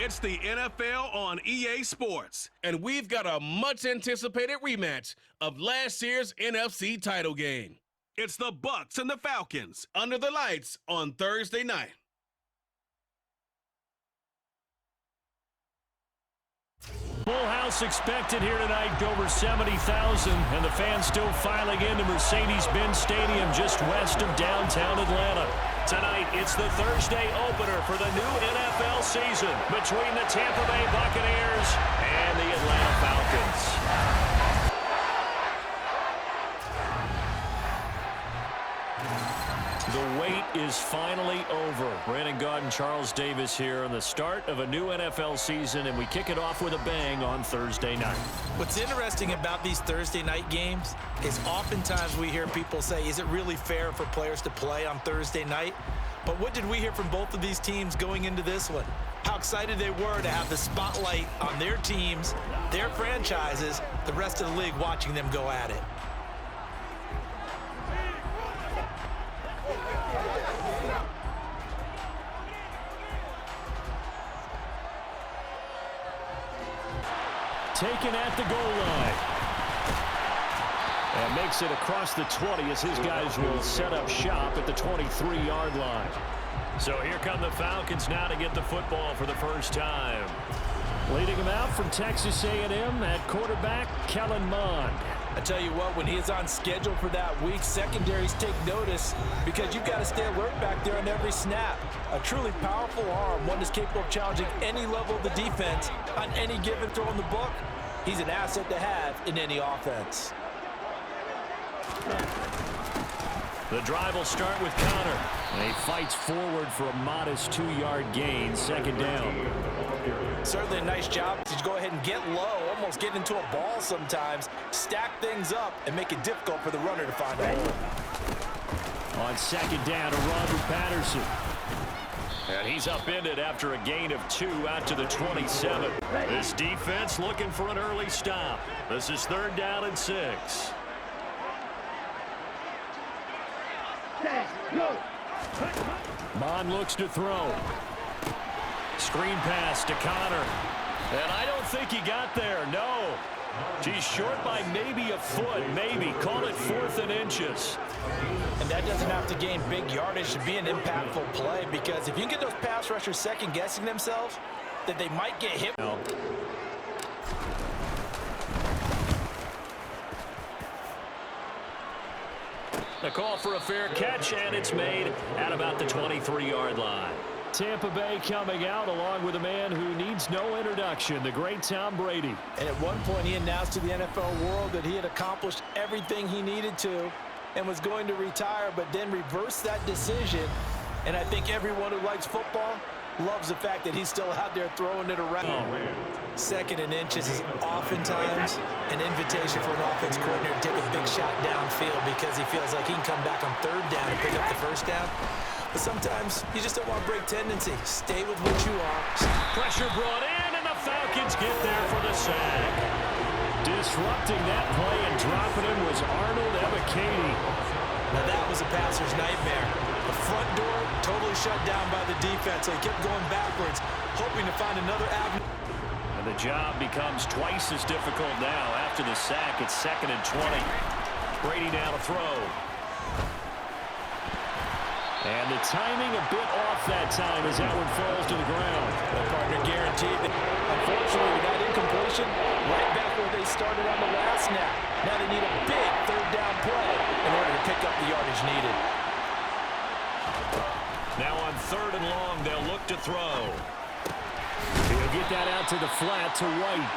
It's the NFL on EA Sports, and we've got a much-anticipated rematch of last year's NFC title game. It's the Bucs and the Falcons under the lights on Thursday night. Full house expected here tonight, over 70,000, and the fans still filing into Mercedes-Benz Stadium just west of downtown Atlanta. Tonight, it's the Thursday opener for the new NFL season between the Tampa Bay Buccaneers and the Atlanta Falcons. The wait is finally over. Brandon Gaudin and Charles Davis here on the start of a new NFL season, and we kick it off with a bang on Thursday night. What's interesting about these Thursday night games is oftentimes we hear people say, is it really fair for players to play on Thursday night? But what did we hear from both of these teams going into this one? How excited they were to have the spotlight on their teams, their franchises, the rest of the league watching them go at it. Taken at the goal line. And makes it across the 20 as his guys will set up shop at the 23-yard line. So here come the Falcons now to get the football for the first time. Leading them out from Texas A&M at quarterback, Kellen Mond. I tell you what, when he is on schedule for that week, secondaries take notice because you've got to stay alert back there on every snap. A truly powerful arm, one that's capable of challenging any level of the defense on any given throw in the book. He's an asset to have in any offense. The drive will start with Connor. And he fights forward for a modest 2-yard gain, second down. Certainly a nice job to go ahead and get low, almost get into a ball sometimes, stack things up, and make it difficult for the runner to find a hole. On second down, a run with Patterson. And he's upended after a gain of 2 out to the 27. This defense looking for an early stop. This is 3rd down and 6. Mond looks to throw. Screen pass to Connor. And I don't think he got there, no. He's short by maybe a foot, maybe. Call it 4th and inches. And that doesn't have to gain big yardage to be an impactful play, because if you get those pass rushers second-guessing themselves, that they might get hit. The call for a fair catch, and it's made at about the 23-yard line. Tampa Bay coming out along with a man who needs no introduction, the great Tom Brady. And at one point he announced to the NFL world that he had accomplished everything he needed to and was going to retire, but then reversed that decision. And I think everyone who likes football loves the fact that he's still out there throwing it around. 2nd and inches is oftentimes an invitation for an offense coordinator to take a big shot downfield because he feels like he can come back on 3rd down and pick up the 1st down. But sometimes you just don't want to break tendency. Stay with what you are. Pressure brought in, and the Falcons get there for the sack. Disrupting that play and dropping him was Arnold Ebiketie. Now that was a passer's nightmare. The front door totally shut down by the defense, so he kept going backwards, hoping to find another avenue. And the job becomes twice as difficult now after the sack. It's 2nd and 20. Brady now to throw. And the timing a bit off that time as that one falls to the ground. The partner guaranteed that. Unfortunately, with that incompletion, right back where they started on the last snap. Now they need a big 3rd down play in order to pick up the yardage needed. Now on 3rd and long, they'll look to throw. He'll get that out to the flat to White.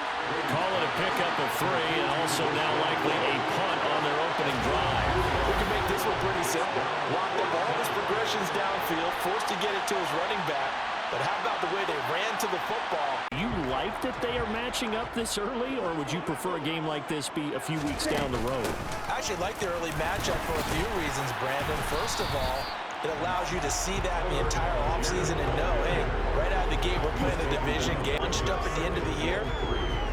Call it a pickup of 3, and also now likely a punt on their opening drive. We can make this one pretty simple. Locked up all his progressions downfield, forced to get it to his running back. But how about the way they ran to the football? You like that they are matching up this early, or would you prefer a game like this be a few weeks down the road? I actually like the early matchup for a few reasons, Brandon. First of all, it allows you to see that in the entire offseason and know, hey, right out of the gate, we're playing a division game. Bunched up at the end of the year,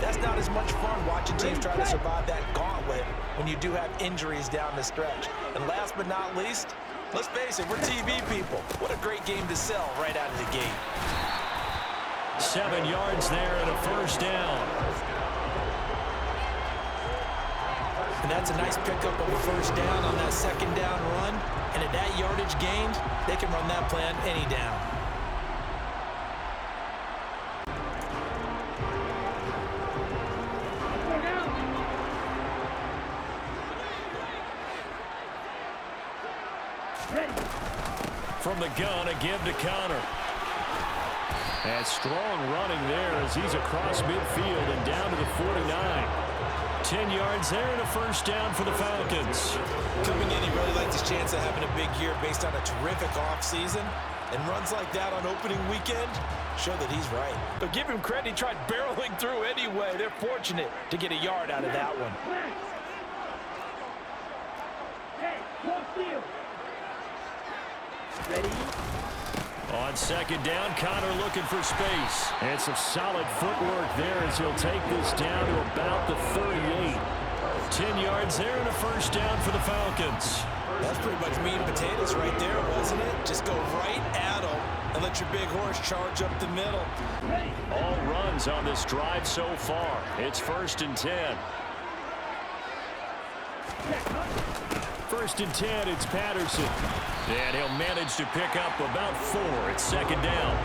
that's not as much fun watching teams try to survive that gauntlet when you do have injuries down the stretch. And last but not least, let's face it, we're TV people. What a great game to sell right out of the gate. 7 yards there and a first down. And that's a nice pickup of a first down on that second down run. And at that yardage gained, they can run that play on any down. From the gun, a give to Connor. And strong running there as he's across midfield and down to the 49. 10 yards there and a first down for the Falcons. Coming in, he really liked his chance of having a big year based on a terrific offseason. And runs like that on opening weekend show that he's right. But give him credit, he tried barreling through anyway. They're fortunate to get a yard out of that one. Ready? On second down, Connor looking for space. And some solid footwork there as he'll take this down to about the 38. 10 yards there and a first down for the Falcons. That's pretty much meat and potatoes right there, wasn't it? Just go right at them and let your big horse charge up the middle. All runs on this drive so far. It's 1st and 10. 1st and 10, it's Patterson. And he'll manage to pick up about 4. It's second down.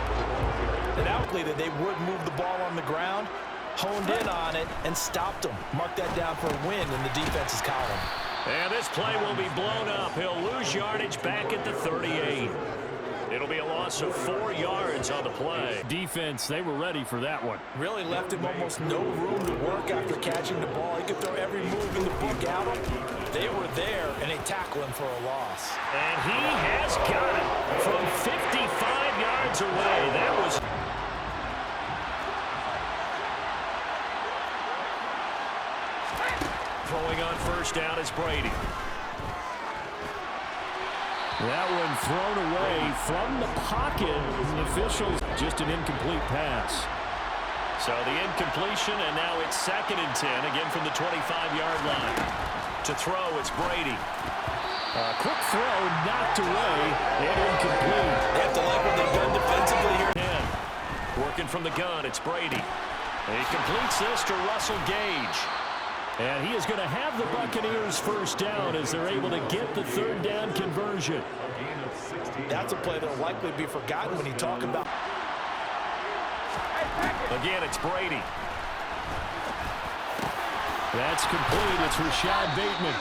And outly that they would move the ball on the ground, honed in on it, and stopped them. Mark that down for a win in the defense's column. And this play will be blown up. He'll lose yardage back at the 38. It'll be a loss of 4 yards on the play. Defense, they were ready for that one. Really left him almost no room to work after catching the ball. He could throw every move in the book at him. They were there, and they tackle him for a loss. And he has got it from 55 yards away. That was... Throwing on first down is Brady. That one thrown away from the pocket. The officials, just an incomplete pass. So the incompletion, and now it's 2nd and 10, again from the 25-yard line. To throw, it's Brady. Quick throw, knocked away, and incomplete. They have to like what they've done defensively here. 10. Working from the gun, it's Brady. He completes this to Russell Gage. And he is going to have the Buccaneers first down as they're able to get the 3rd down conversion. That's a play that will likely be forgotten when you talk about. Again, it's Brady. That's complete. It's Rashad Bateman.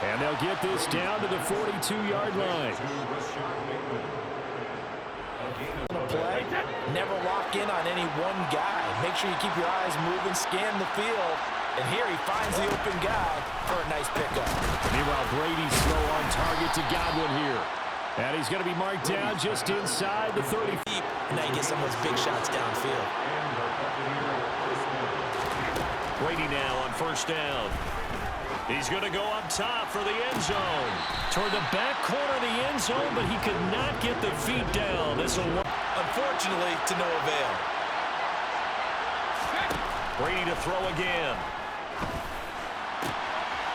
And they'll get this down to the 42-yard line. Play, never lock in on any one guy. Make sure you keep your eyes moving, scan the field. And here he finds the open guy for a nice pickup. Meanwhile, Brady's throw on target to Godwin here. And he's going to be marked down just inside the 30. And now you get some of those big shots downfield. Brady now on first down. He's going to go up top for the end zone. Toward the back corner of the end zone, but he could not get the feet down. This will work. Unfortunately, to no avail. Brady to throw again.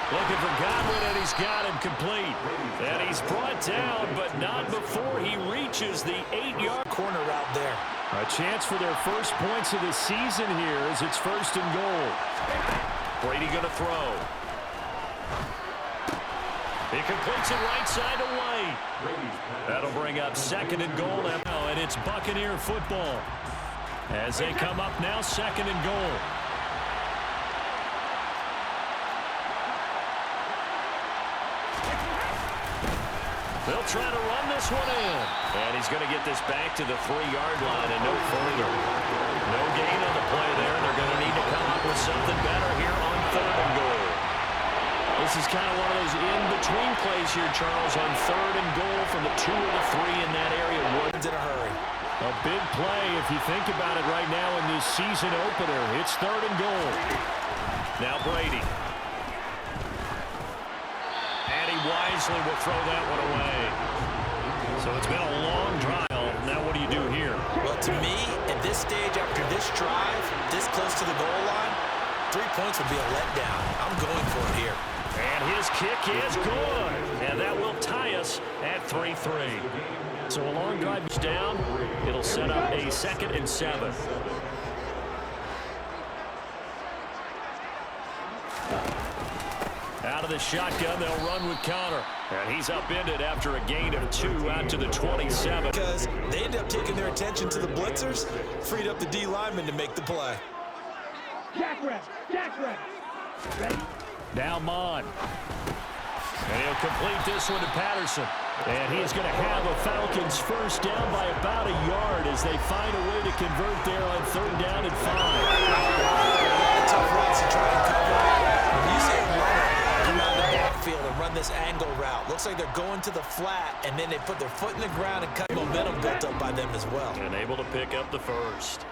Looking for Godwin, and he's got him complete. And he's brought down, but not before he reaches the 8-yard corner route there. A chance for their first points of the season here as it's 1st and goal. Brady going to throw. He completes it right side to White. That'll bring up 2nd and goal now, and it's Buccaneer football. As they come up now, 2nd and goal. They'll try to run this one in. And he's going to get this back to the 3-yard line and no further. No gain on the play there. They're going to need to come up with something better here on 3rd and goal. This is kind of one of those in-between plays here, Charles, on 3rd and goal from the 2 or the 3 in that area. Woods in a hurry. A big play if you think about it right now in this season opener. It's 3rd and goal. Now Brady. And he wisely will throw that one away. So it's been a long trial. Now what do you do here? Well, to me, at this stage, after this drive, this close to the goal line, 3 points would be a letdown. I'm going for it here. And his kick is good. And that will tie us at 3-3. So a long drive is down. It'll set up a 2nd and 7. Out of the shotgun, they'll run with Connor. And he's upended after a gain of 2 out to the 27. Because they ended up taking their attention to the blitzers, freed up the D lineman to make the play. Jack rep. Ready? Now Mon. And he'll complete this one to Patterson. And he's going to have a Falcons first down by about a yard as they find a way to convert there on 3rd down and 5. Tough routes to try and cover. When you see a runner come out of the backfield and run this angle route, looks like they're going to the flat, and then they put their foot in the ground and cut momentum built up by them as well. And able to pick up the first.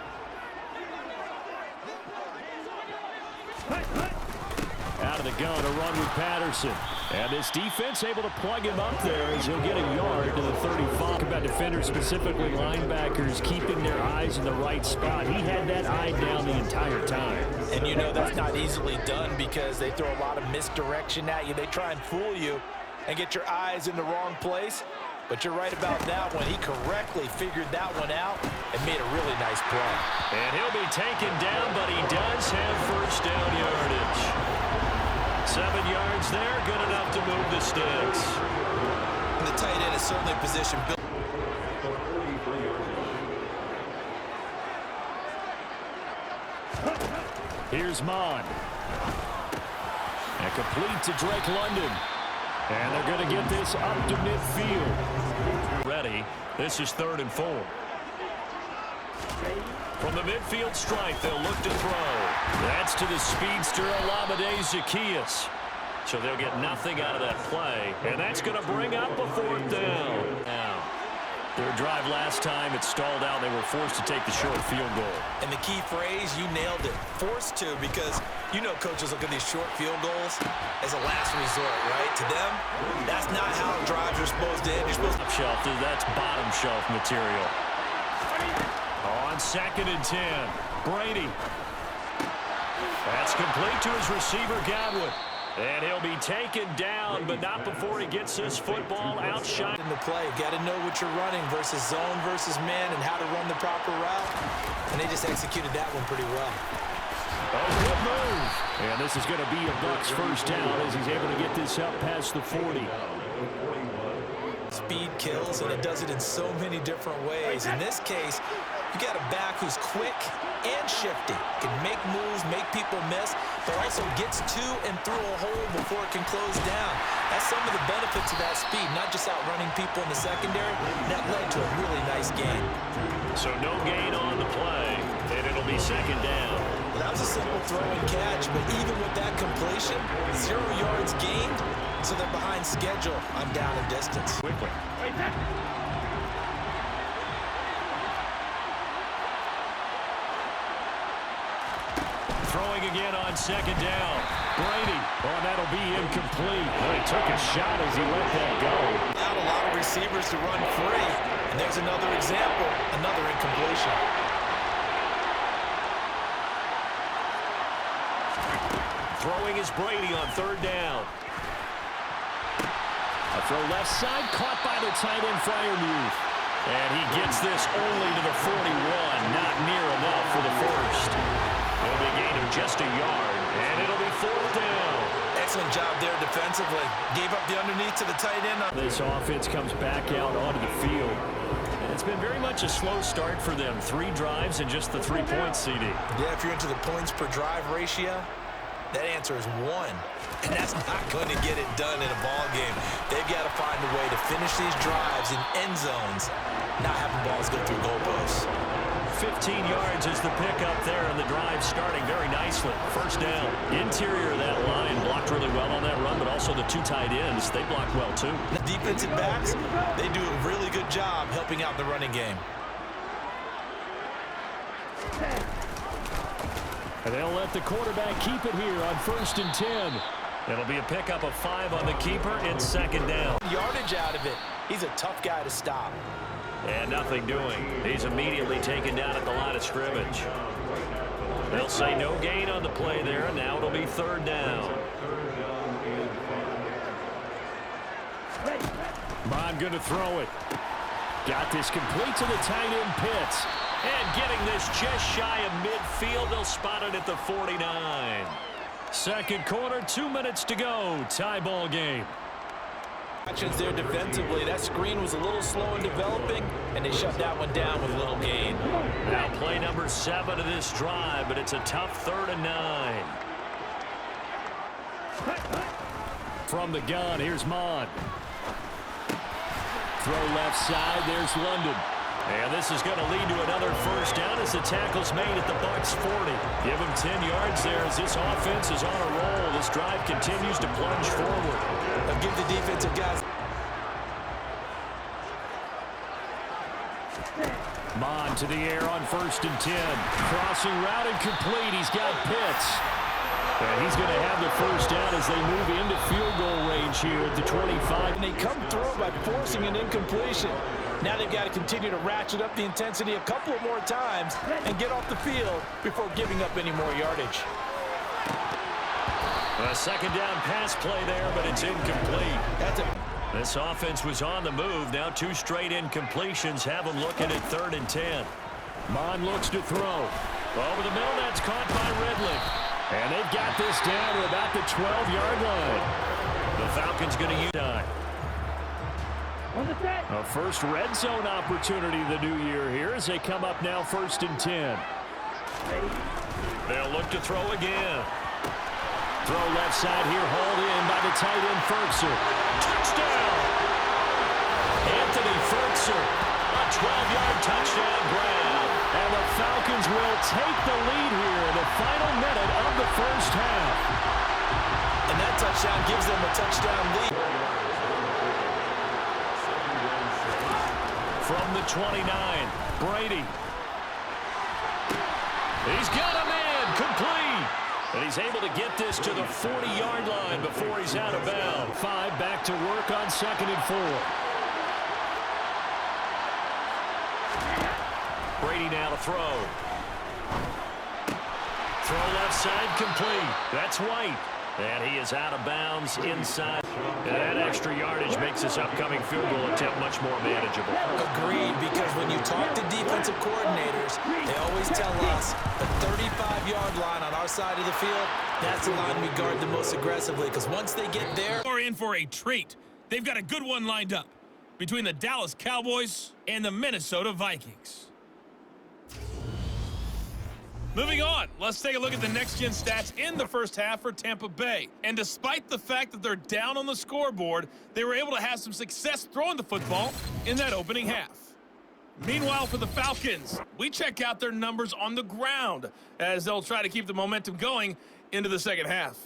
Out of the gun, a run with Patterson. And this defense able to plug him up there as he'll get a yard to the 35. About defenders, specifically linebackers, keeping their eyes in the right spot. He had that eye down the entire time. And you know that's not easily done because they throw a lot of misdirection at you. They try and fool you and get your eyes in the wrong place. But you're right about that one. He correctly figured that one out and made a really nice play. And he'll be taken down, but he does have first down yardage. 7 yards there, good enough to move the sticks. And the tight end is certainly positioned built. Here's Mon. And complete to Drake London. And they're going to get this up to midfield. Ready. This is 3rd and 4. From the midfield stripe, they'll look to throw. That's to the speedster, Olamide Zaccheaus. So they'll get nothing out of that play. And that's going to bring up a 4th down. Now, their drive last time, it stalled out. They were forced to take the short field goal. And the key phrase, you nailed it. Forced to, because you know coaches look at these short field goals as a last resort, right? To them, that's not how drives are supposed to end. You're supposed to... Top shelf, that's bottom shelf material. On 2nd and 10, Brady. That's complete to his receiver, Godwin. And he'll be taken down, but not before he gets his football outshined. In the play, got to know what you're running versus zone versus man and how to run the proper route. And they just executed that one pretty well. Oh, good move. And this is going to be a Bucs first down as he's able to get this up past the 40. Speed kills, and it does it in so many different ways. In this case, you got a back who's quick and shifty, can make moves, make people miss, but also gets to and through a hole before it can close down. That's some of the benefits of that speed, not just outrunning people in the secondary. That led to a really nice gain. So no gain on the play, and it'll be 2nd down. Well, that was a simple throw and catch, but even with that completion, 0 yards gained, so they're behind schedule on down and distance. Quickly. Throwing again on 2nd down. Brady. Oh, that'll be incomplete. Well, he took a shot as he let that go. Allowed a lot of receivers to run free. And there's another example, another incompletion. Throwing is Brady on 3rd down. A throw left side, caught by the tight end, Freiermuth. And he gets this only to the 41. Not near enough for the first. It'll be a gain of just a yard, and it'll be 4th down. Excellent job there defensively. Gave up the underneath to the tight end. This offense comes back out onto the field. And it's been very much a slow start for them. 3 drives and just the 3 points, CD. Yeah, if you're into the points per drive ratio, that answer is 1. And that's not going to get it done in a ball game. They've got to find a way to finish these drives in end zones, not having balls go through goalposts. 15 yards is the pickup there, and the drive starting very nicely. First down. Interior of that line blocked really well on that run, but also the 2 tight ends, they blocked well too. The defensive backs, they do a really good job helping out the running game. And they'll let the quarterback keep it here on 1st and 10. It'll be a pickup of 5 on the keeper and 2nd down. Yardage out of it. He's a tough guy to stop. And nothing doing. He's immediately taken down at the line of scrimmage. They'll say no gain on the play there, and now it'll be 3rd down. Bond going to throw it. Got this complete to the tight end Pitts. And getting this just shy of midfield. They'll spot it at the 49. Second quarter, 2 minutes to go. Tie ball game. Actions there defensively. That screen was a little slow in developing, and they shut that one down with little gain. Now play number 7 of this drive, but it's a tough 3rd and 9. From the gun, here's Mon. Throw left side, there's London. And this is going to lead to another first down as the tackle's made at the Bucs 40. Give them 10 yards there as this offense is on a roll. This drive continues to plunge forward. They'll give the defensive guys. Mon to the air on 1st and 10. Crossing route and complete. He's got Pitts. And he's going to have the first down as they move into field goal range here at the 25. And they come through by forcing an incompletion. Now they've got to continue to ratchet up the intensity a couple of more times and get off the field before giving up any more yardage. A second down pass play there, but it's incomplete. This offense was on the move. Now 2 straight incompletions have them looking at 3rd and 10. Mon looks to throw. Over the middle, that's caught by Redling. And they've got this down to about the 12-yard line. The Falcons going to use time. A first red zone opportunity the new year here as they come up now 1st and 10. They'll look to throw again. Throw left side here, hauled in by the tight end Ferguson. Touchdown! Anthony Ferguson, a 12-yard touchdown grab. And the Falcons will take the lead here in the final minute of the first half. And that touchdown gives them a touchdown lead. From the 29, Brady. He's got a man, complete. And he's able to get this to the 40-yard line before he's out of bounds. 5 back to work on 2nd and 4. Brady now to throw. Throw left side, complete. That's White. And he is out of bounds inside. And that extra yardage makes this upcoming field goal attempt much more manageable. Agreed, because when you talk to defensive coordinators, they always tell us the 35-yard line on our side of the field, that's the line we guard the most aggressively, because once they get there... We're in for a treat. They've got a good one lined up between the Dallas Cowboys and the Minnesota Vikings. Moving on, let's take a look at the next-gen stats in the first half for Tampa Bay. And despite the fact that they're down on the scoreboard, they were able to have some success throwing the football in that opening half. Meanwhile, for the Falcons, we check out their numbers on the ground as they'll try to keep the momentum going into the second half.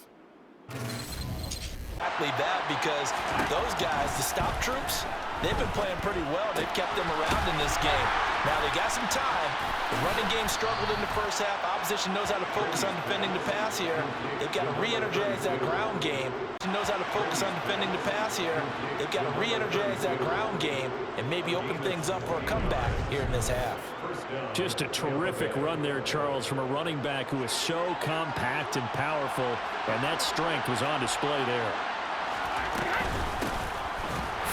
Exactly that, because those guys, the stop troops, they've been playing pretty well. They've kept them around in this game. Now they got some time. The running game struggled in the first half. Opposition knows how to focus on defending the pass here. They've got to re-energize that ground game. Knows how to focus on defending the pass here. They've got to re-energize that ground game and maybe open things up for a comeback here in this half. Just a terrific run there, Charles, from a running back who is so compact and powerful, and that strength was on display there.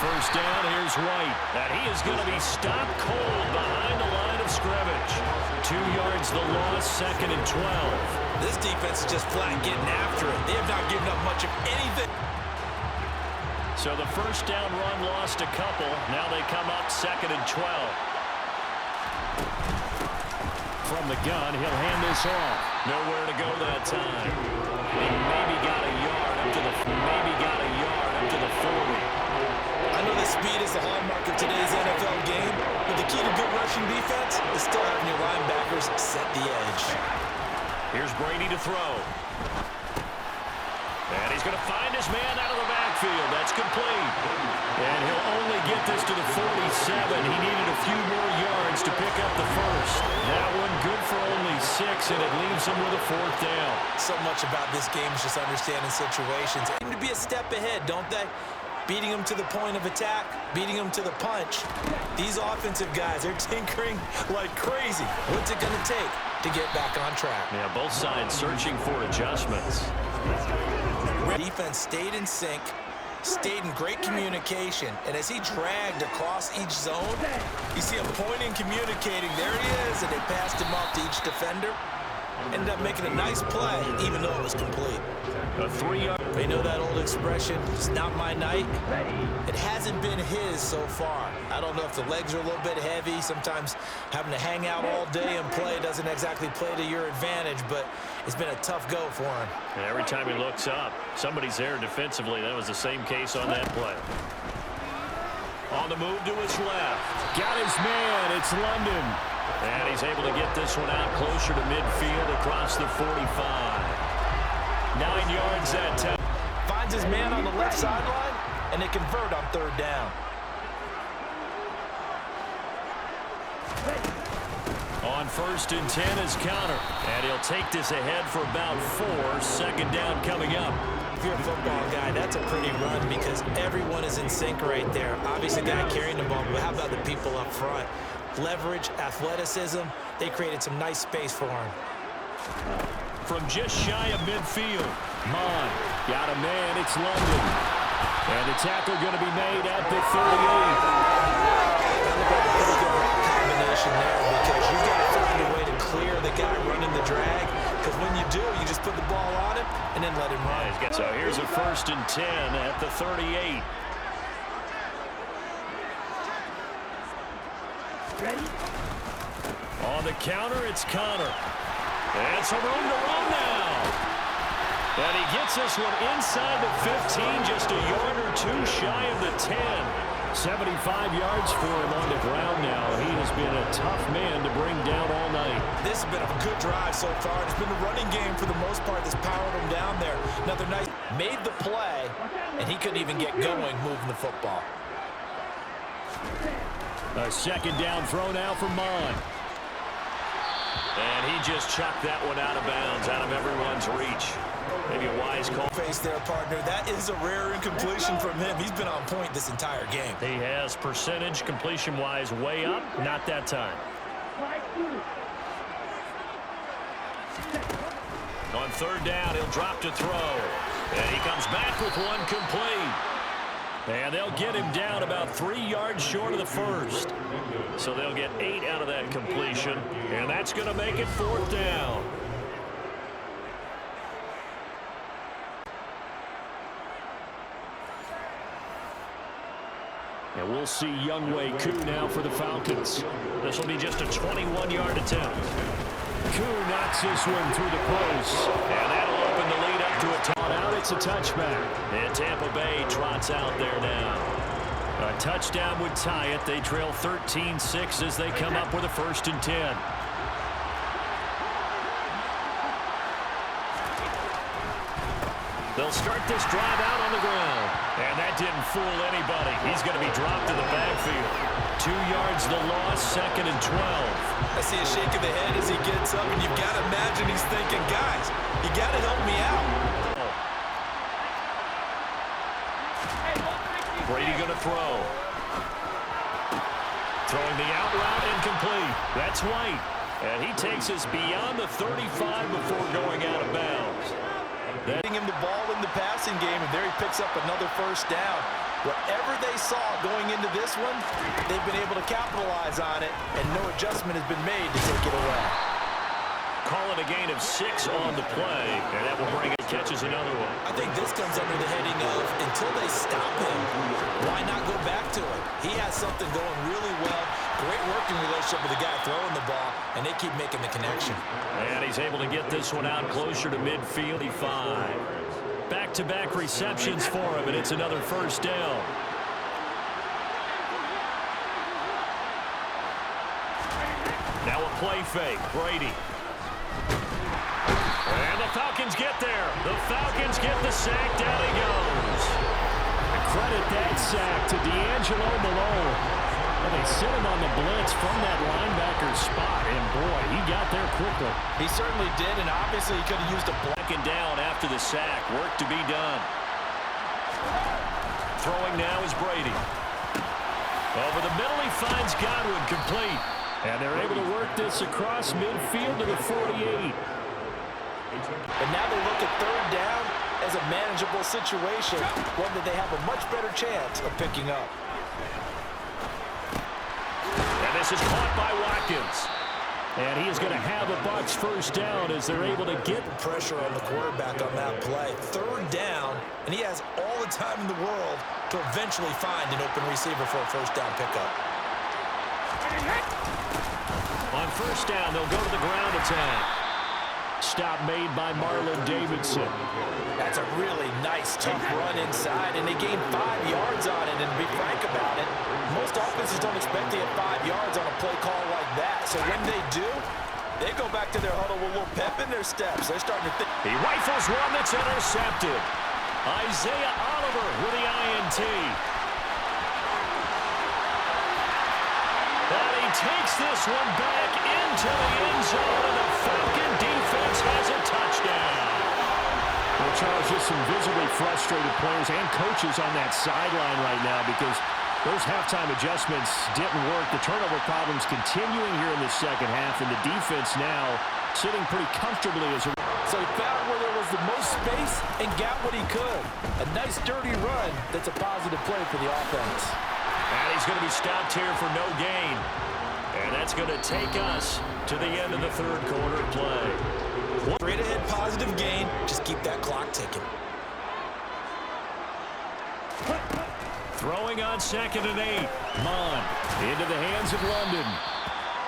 First down, here's White. And he is going to be stopped cold behind the line of scrimmage. 2 yards the loss, 2nd and 12. This defense is just flat getting after it. They have not given up much of anything. So the first down run lost a couple. Now they come up 2nd and 12. From the gun, he'll hand this off. Nowhere to go that time. He maybe got a yard up to the 40. I know that speed is the hallmark of today's NFL game, but the key to good rushing defense is still having your linebackers set the edge. Here's Brady to throw. And he's going to find his man out of the backfield. That's complete. And he'll only get this to the 47. He needed a few more yards to pick up the first. That one good for only 6, and it leaves him with a 4th down. So much about this game is just understanding situations. They seem to be a step ahead, don't they? Beating them to the point of attack, beating them to the punch. These offensive guys, they're tinkering like crazy. What's it going to take to get back on track? Yeah, both sides searching for adjustments. Defense stayed in sync. stayed in great communication. And as he dragged across each zone, you see him pointing, communicating. There he is, and they passed him off to each defender. Ended up making a nice play, even though it was complete. A 3-yard. They know that old expression, it's not my night. It hasn't been his so far. I don't know if the legs are a little bit heavy. Sometimes having to hang out all day and play doesn't exactly play to your advantage, but it's been a tough go for him. And every time he looks up, somebody's there defensively. That was the same case on that play. On the move to his left. Got his man. It's London. And he's able to get this one out closer to midfield across the 45. 9 yards that time. Finds his man on the left sideline, and they convert on 3rd down. On 1st and 10 is Connor. And he'll take this ahead for about 4. 2nd down coming up. If you're a football guy, that's a pretty run because everyone is in sync right there. Obviously, the guy carrying the ball, but how about the people up front? Leverage, athleticism, they created some nice space for him. From just shy of midfield, Mon got a man, it's London. And the tackle going to be made at the 38. That looked like a pretty good combination there because you've got to find a way to clear the guy running the drag because when you do, you just put the ball on him and then let him run. So here's a 1st and 10 at the 38. On the counter, it's Connor. And some room to run now. And he gets this one inside the 15, just a yard or 2 shy of the 10. 75 yards for him on the ground now. He has been a tough man to bring down all night. This has been a good drive so far. It's been a running game for the most part that's powered him down there. Another nice made the play, and he couldn't even get going moving the football. A 2nd down throw now for Mon. And he just chucked that one out of bounds, out of everyone's reach. Maybe a wise call. Face there, partner. That is a rare incompletion from him. He's been on point this entire game. He has percentage completion-wise way up. Not that time. On 3rd down, he'll drop to throw. And he comes back with one complete. And they'll get him down about 3 yards short of the 1st. So they'll get 8 out of that completion. And that's going to make it 4th down. And we'll see Younghoe Koo now for the Falcons. This will be just a 21-yard attempt. Koo knocks this one through the post. And that'll open the lead up to a touchdown. Out, it's a touchback. And Tampa Bay trots out there now. A touchdown would tie it. They trail 13-6 as they come up with a 1st and 10. They'll start this drive out on the ground. And that didn't fool anybody. He's going to be dropped to the backfield. 2 yards the loss, 2nd and 12. I see a shake of the head as he gets up, and you've got to imagine he's thinking, guys, you got to help me out. Brady going to throw. Throwing the out route incomplete. That's White. And he takes us beyond the 35 before going out of bounds. Getting him the ball in the passing game, and there he picks up another 1st down. Whatever they saw going into this one, they've been able to capitalize on it, and no adjustment has been made to take it away. Call it a gain of 6 on the play, and that will bring it. Catches another one. I think this comes under the heading of until they stop him, why not go back to it? He has something going really well. Great working relationship with the guy throwing the ball, and they keep making the connection. And he's able to get this one out closer to midfield. 5. Back-to-back receptions for him, and it's another 1st down. Now a play fake. Brady. And the Falcons get there. The Falcons get the sack. Down he goes. Credit that sack to D'Angelo Malone. Well, they sent him on the blitz from that linebacker spot, and boy, he got there quickly. He certainly did, and obviously he could have used a block. And down after the sack. Work to be done. Throwing now is Brady. Over the middle, he finds Godwin complete. And they're able to work this across midfield to the 48. But now they look at 3rd down. as a manageable situation, one that they have a much better chance of picking up. And this is caught by Watkins. And he is going to have a Bucs first down as they're able to get Pressure on the quarterback on that play. Third down, and he has all the time in the world to eventually find an open receiver for a first down pickup. on first down. They'll go to the ground attack. Stop made by Marlon Davidson. That's a really nice, tough run inside, and they gained 5 yards on it. And to be frank about it, most offenses don't expect to get 5 yards on a play call like that. So when they do, they go back to their huddle with a little pep in their steps. They're starting to think. He rifles one that's intercepted. Isaiah Oliver with the INT. And he takes this one back into the end zone, and the Falcon defense has a touchdown. Well, Charles, just some visibly frustrated players and coaches on that sideline right now because those halftime adjustments didn't work. The turnover problems continuing here in the second half, and the defense now sitting pretty comfortably as a... So he found where there was the most space and got what he could. A nice, dirty run that's a positive play for the offense. And he's going to be stopped here for no gain. And that's going to take us to the end of the third quarter play. Straight ahead positive gain. Just keep that clock ticking. Throwing on 2nd and 8. Mon into the hands of London.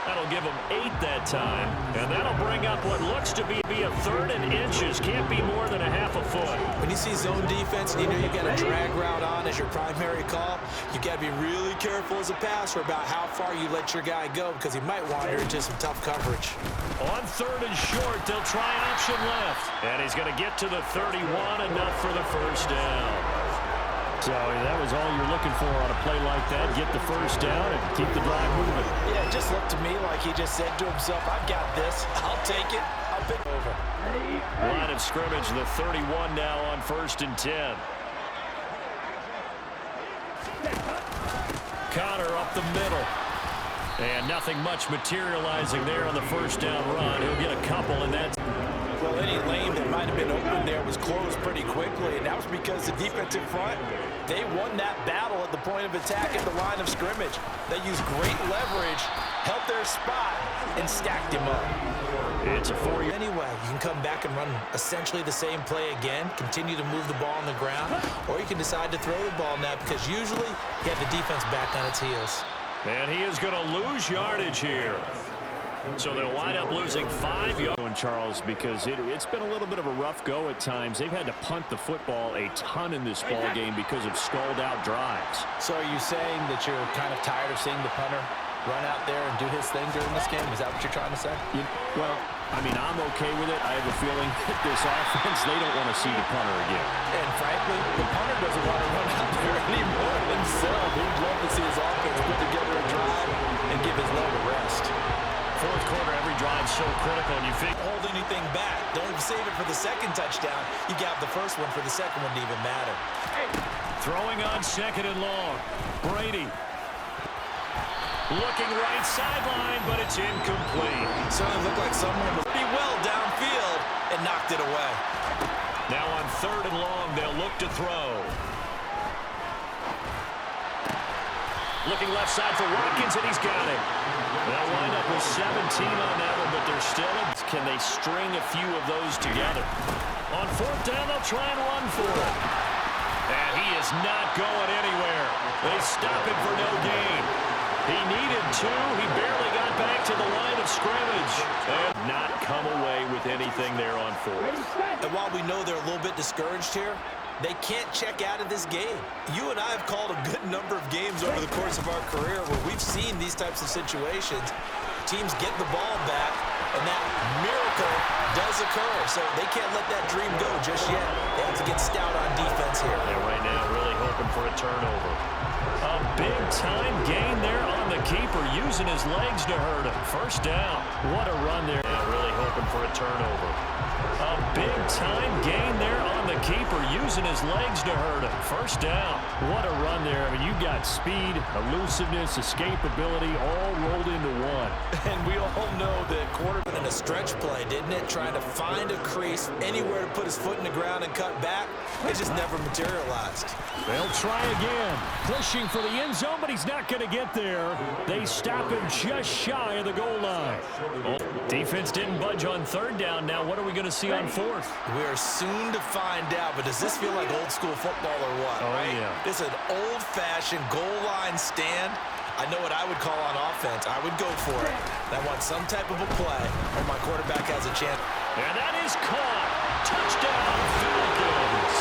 That'll give him 8 that time. And that'll bring up what looks to be a 3rd and inches. Can't be more than a half a foot. When you see zone defense and you know you got a drag route on as your primary call, you got to be really careful as a passer about how far you let your guy go because he might wander into some tough coverage. On 3rd and short, they'll try option left. And he's going to get to the 31, enough for the first down. So that was all you're looking for on a play like that. Get the first down and keep the drive moving. Yeah, it just looked to me like he just said to himself, I've got this. I'll take it. I'll pick over. Line of scrimmage, the 31 now on 1st and 10. Connor up the middle. And nothing much materializing there on the first down run. He'll get a couple, and that's... Well, any lane that might have been open there was closed pretty quickly, and that was because the defensive front, they won that battle at the point of attack at the line of scrimmage. They used great leverage, held their spot, and stacked him up. It's a 4-yard. Anyway, you can come back and run essentially the same play again, continue to move the ball on the ground, or you can decide to throw the ball now because usually you have the defense back on its heels. And he is going to lose yardage here. So they'll wind up losing 5 yards. Charles, because it's been a little bit of a rough go at times. They've had to punt the football a ton in this ball game because of stalled-out drives. So are you saying that you're kind of tired of seeing the punter run out there and do his thing during this game? Is that what you're trying to say? Well, I mean, I'm okay with it. I have a feeling that this offense, they don't want to see the punter again. And frankly, the punter doesn't want to run out there anymore himself. He'd love to see his offense put together a drive and give his leg a rest. Fourth quarter, every drive's so critical, and you think... Hold anything back. Don't save it for the second touchdown. You got the first one for the second one to even matter. Throwing on 2nd and long. Brady. Looking right sideline, but it's incomplete. Certainly looked like someone was pretty well downfield and knocked it away. Now on 3rd and long, they'll look to throw. Looking left side for Watkins, and he's got it. They'll wind up with 17 on that one, but they're still... Can they string a few of those together? On 4th down, they'll try and run for it. And he is not going anywhere. They stop him for no gain. He needed 2. He barely got back to the line of scrimmage. And not come away with anything there on 4th. And while we know they're a little bit discouraged here, they can't check out of this game. You and I have called a good number of games over the course of our career where we've seen these types of situations. Teams get the ball back, and that miracle does occur. So they can't let that dream go just yet. They have to get stout on defense here. Yeah, right now really hoping for a turnover. A big-time gain there on the keeper, using his legs to hurt him. First down. What a run there. Yeah, really hoping for a turnover. A big-time gain there on the keeper, using his legs to hurt him. First down. What a run there. I mean, you got speed, elusiveness, escapability all rolled into one. And we all know that quarterback in a stretch play, didn't it? Trying to find a crease, anywhere to put his foot in the ground and cut back. It just never materialized. They'll try again. Pushing for the end zone, but he's not going to get there. They stop him just shy of the goal line. Defense didn't budge on third down. Now what are we going to see on fourth? We are soon to find out, but does this feel like old school football or what? Oh, right? yeah. This is an old-fashioned goal line stand. I know what I would call on offense. I would go for it. I want some type of a play where my quarterback has a chance. And that is caught. Touchdown, Falcons.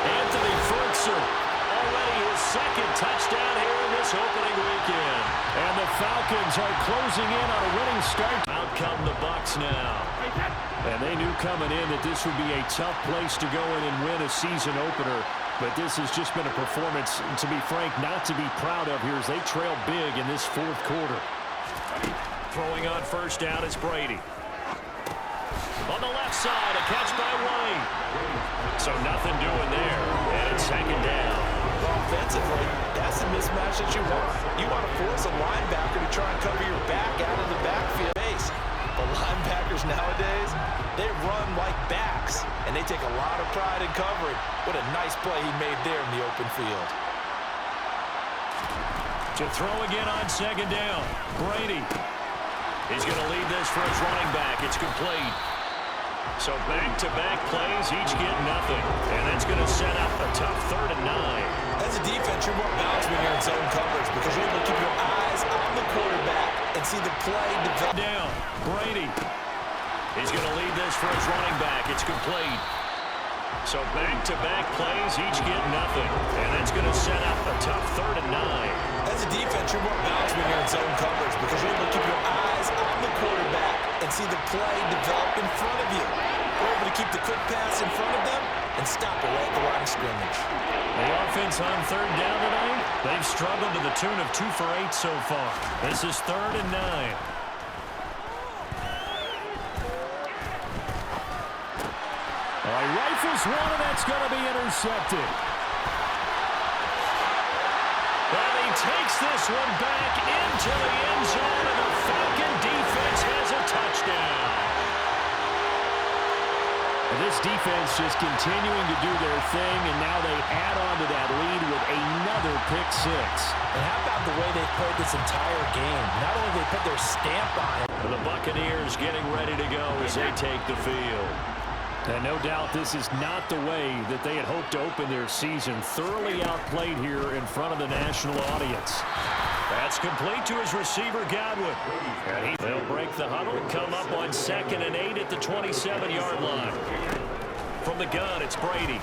Anthony Ferguson, already his second touchdown here in this opening weekend. And the Falcons are closing in on a winning start. Out come the Bucs now. And they knew coming in that this would be a tough place to go in and win a season opener. But this has just been a performance, to be frank, not to be proud of here as they trail big in this fourth quarter. Throwing on first down is Brady. On the left side, a catch by White. So nothing doing there. And it's second down. Offensively, that's the mismatch that you want. You want to force a linebacker to try and cover your back out of the backfield. But linebackers nowadays, they run like backs, and they take a lot of pride in covering. What a nice play he made there in the open field. To throw again on second down, Brady. He's going to lead this for his running back. It's complete. So back-to-back plays, each get nothing. And that's going to set up a tough 3rd and 9. As a defense, you're more balanced when you're in zone coverage because you're able to keep your eyes on the quarterback and see the play develop. Down, Brady. He's going to lead this for his running back. It's complete. So back-to-back plays, each get nothing. And that's going to set up a tough 3rd and 9. As a defense, you're more balanced when you're in zone coverage because you're able to keep your eyes on the quarterback and see the play develop in front of you. You're able to keep the quick pass in front of them and stop it right at the line of scrimmage. The offense on third down tonight, they've struggled to the tune of 2 for 8 so far. This is 3rd and 9. All right, rifles one, and that's going to be intercepted. Well, he takes this one back into the end zone, and the Falcon defense has a touchdown. And this defense just continuing to do their thing, and now they add on to that lead with another pick six. And how about the way they played this entire game? Not only did they put their stamp on it. The Buccaneers getting ready to go as they take the field. And no doubt this is not the way that they had hoped to open their season. Thoroughly outplayed here in front of the national audience. That's complete to his receiver, Godwin. And they'll break the huddle and come up on 2nd and 8 at the 27-yard line. From the gun, it's Brady.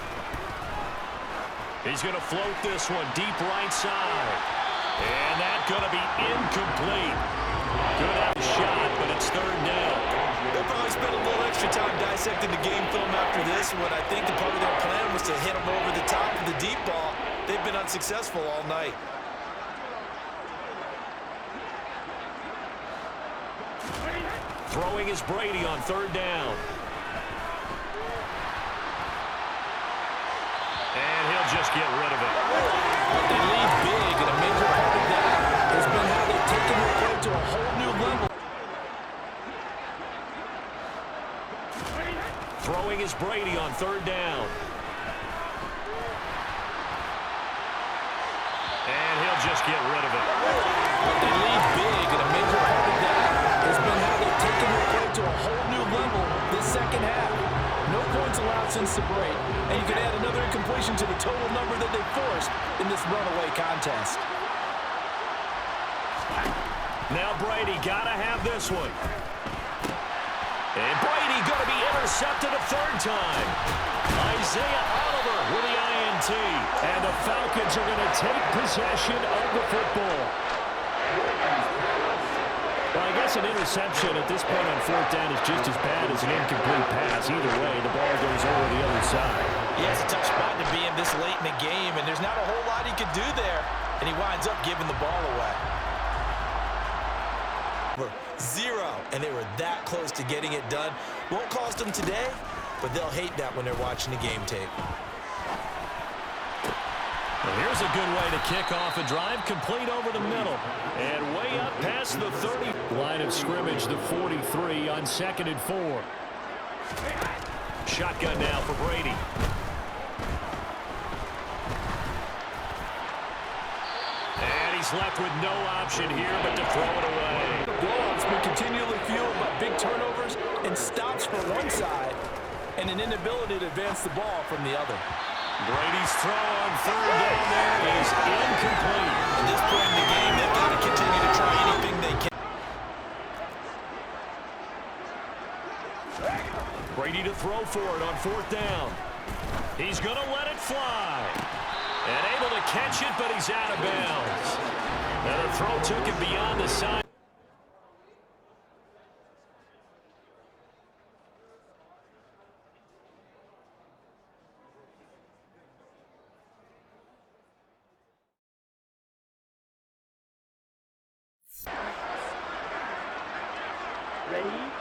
He's going to float this one deep right side. And that's going to be incomplete. Good out shot, but it's 3rd down. They'll probably spend a little extra time dissecting the game film after this. What I think the part of their plan was to hit them over the top of the deep ball. They've been unsuccessful all night. Throwing is Brady on 3rd down. And he'll just get rid of it. They lead big, and a major part of that has been how they've taken their play to a whole new level. Throwing is Brady on 3rd down. And he'll just get rid of it. They lead big, and a major part of that has been how they've taken their play to a whole new level this second half. No points allowed since the break, and you can add another incompletion to the total number that they forced in this runaway contest. Now Brady got to have this one. And Brady going to be intercepted a 3rd time. Isaiah Oliver with the INT. And the Falcons are going to take possession of the football. Well, I guess an interception at this point on 4th down is just as bad as an incomplete pass. Either way, the ball goes over the other side. Yeah, it's a tough spot to be in this late in the game, and there's not a whole lot he could do there, and he winds up giving the ball away. 0, and they were that close to getting it done. Won't cost them today, but they'll hate that when they're watching the game tape. Well, here's a good way to kick off a drive, complete over the middle. And way up past the 30. Line of scrimmage, the 43 on 2nd and 4. Shotgun now for Brady. And he's left with no option here but to throw it away. The blowout's been continually fueled by big turnovers and stops from one side and an inability to advance the ball from the other. Brady's throw on 3rd down there is incomplete. At this point in the game, they've got to continue to try anything they can. Brady to throw for it on 4th down. He's going to let it fly. And able to catch it, but he's out of bounds. And the throw took him beyond the side.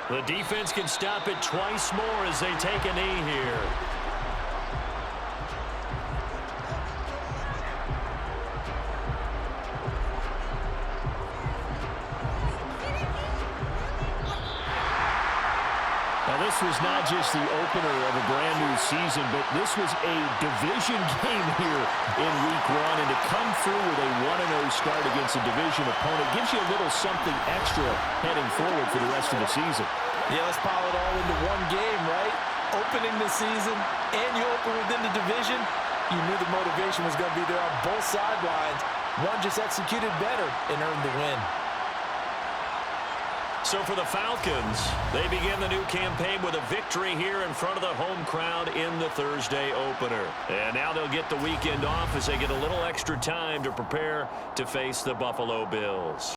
The defense can stop it twice more as they take a knee here. Now, this was not just the opener of a brand-new season, but this was a division game here in Week 1. And to come through with a 1-0 start against a division opponent gives you a little something extra heading forward for the rest of the season. Yeah, let's pile it all into one game, right? Opening the season, and you open within the division. You knew the motivation was going to be there on both sidelines. One just executed better and earned the win. So for the Falcons, they begin the new campaign with a victory here in front of the home crowd in the Thursday opener. And now they'll get the weekend off as they get a little extra time to prepare to face the Buffalo Bills.